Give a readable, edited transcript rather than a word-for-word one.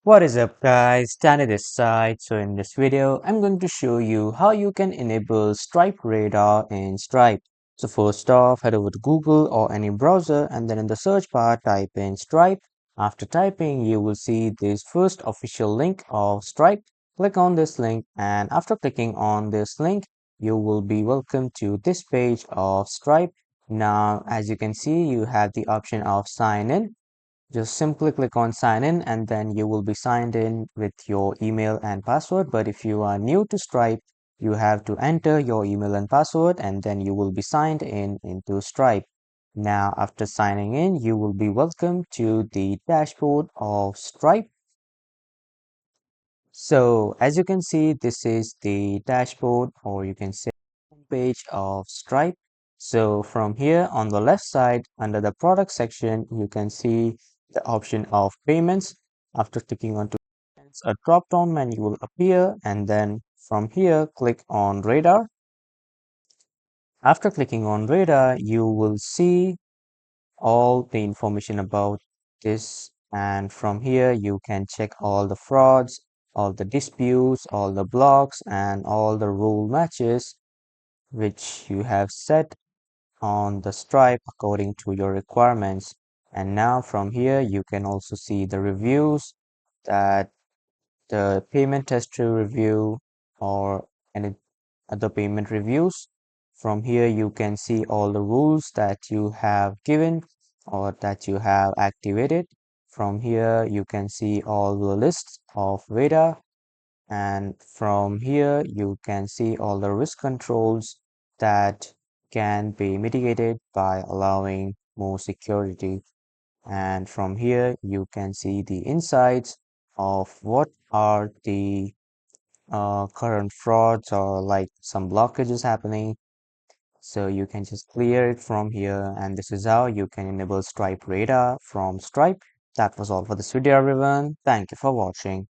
What is up guys, Danny this side. So in this video, I'm going to show you how you can enable Stripe radar in Stripe. So first off, head over to Google or any browser and then in the search bar type in Stripe. After typing, you will see this first official link of Stripe. Click on this link and after clicking on this link, you will be welcomed to this page of Stripe. Now, as you can see, you have the option of sign in. Just simply click on sign in and then you will be signed in with your email and password. But if you are new to Stripe, you have to enter your email and password and then you will be signed in into Stripe. Now, after signing in, you will be welcome to the dashboard of Stripe. So as you can see, this is the dashboard or you can say page of Stripe. So from here on the left side under the product section, you can see the option of payments. After clicking onto payments, a drop down menu will appear and then from here click on radar. After clicking on radar, you will see all the information about this and from here you can check all the frauds, all the disputes, all the blocks and all the rule matches which you have set on the Stripe according to your requirements. And now from here, you can also see the reviews that the payment history review or any other payment reviews. From here, you can see all the rules that you have given or that you have activated. From here, you can see all the lists of data and from here you can see all the risk controls that can be mitigated by allowing more security, and from here you can see the insights of what are the current frauds or like some blockages happening, so you can just clear it from here. And this is how you can enable Stripe radar from Stripe. That was all for this video everyone. Thank you for watching.